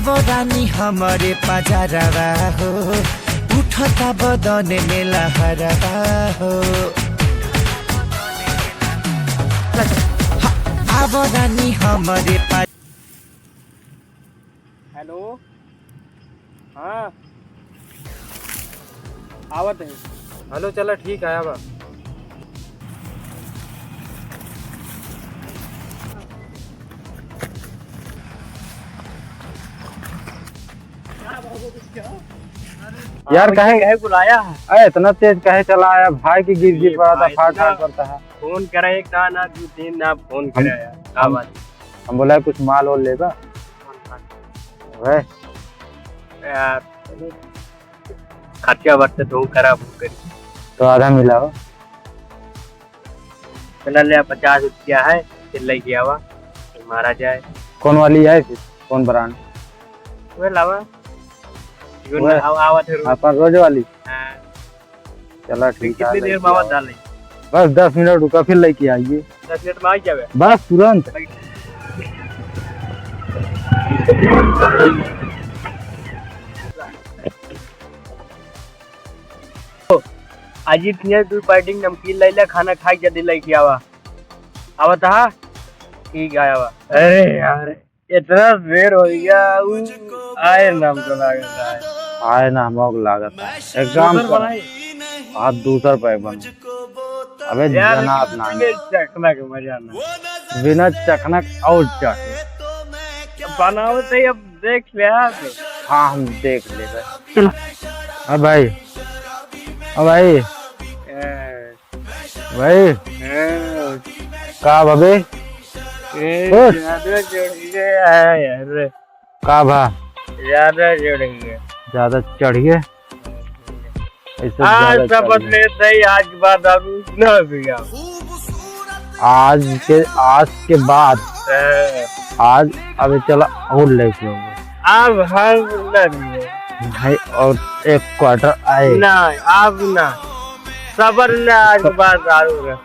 अब रानी हमारे पजारवा हो, उठता बदन में लहरवा हो। अब रानी हमारे हेलो, हाँ आवत है। हेलो चलो ठीक है अब। यार कहे बुलाया है? अरे इतना तेज कहे चला आया भाई की गिर पड़ा था, फाट फाट करता है। फोन करे का ना दो तीन ना फोन करे यार। का बात? हम बोला कुछ माल और लेगा वह यार खर्चा बढ़ते तो करा करी तो आधा मिला हो। चला ले 50 रुपया है, फिर लेके आवा मारा जाए। कौन वाली है फिर, कौन ब्रांड? वो लावा वह- आवत है आपका रोज वाली? हाँ। चला ठीक है, कितनी देर लेके में आवत आओ। डाले? बस 10 मिनट रुका फिर लेके आइए। 10 मिनट में आ जावे। बस तुरंत। आज इतने दूर पार्टिंग नमकीन ले ले, खाना खाई जल्दी लेके आवा। आवत हा ठीक है आवा। अरे यार इतना देर हो गया, आए नाम तो लागता है। आए ना हम लागत है। एक काम दूसर कर, बनाई आप दूसर पैक बन। अबे यार, जनाब ना चखना के मजा ना बिना चखनक और चख। बनाओ तो अब देख लिया। हाँ हम देख लेंगे। चलो अब भाई, अब भाई भाई का भबे ज्यादा जुड़ गया यार, का भा ज्यादा जुड़ गया। ज्यादा चढ़ गए ऐसे आज ज्यादा चढ़ शपथ गए। लेते ही आज के बाद अब न पिया। आज के बाद आज अबे चला और लेके होंगे अब हम न पिए भाई, और एक क्वार्टर आए। ना, अब ना सबर न, आज के बाद दारू रख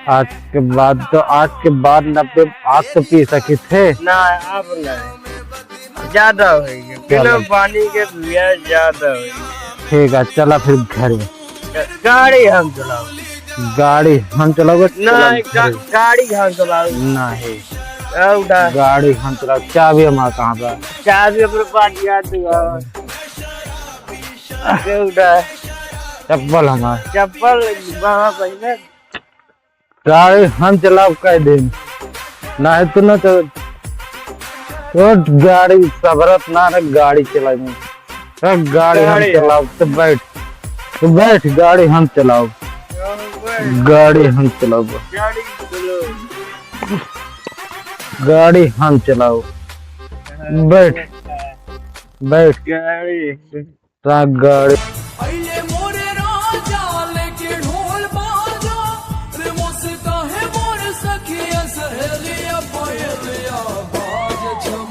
आज के बाद तो आज के बाद 90 आज तो पी सके थे ना, अब नहीं ज्यादा हो गया। बिना पानी के पिया ज्यादा हो गया। ठीक है चला फिर घर में। गाड़ी हम चलाओ गाड़ी हम चलाओगे? नहीं, गाड़ी हम चलाओ नहीं, उड़ा गाड़ी हम चलाओ। चाबी हमारा कहाँ पर? चाबी अपने पास याद दुआ उड़ा चप्पल हमारा। चप्पल वहाँ पहले गाड़ी हम चलाओ कह दिन नहीं तो न तो गाड़ी सबरत ना रे, गाड़ी चलाएंगे। गाड़ी हम चलाओ तो बैठ गाड़ी हम चलाओ, गाड़ी हम चलाओ, गाड़ी चलो गाड़ी हम चलाओ। बैठ गाड़ी गाड़ी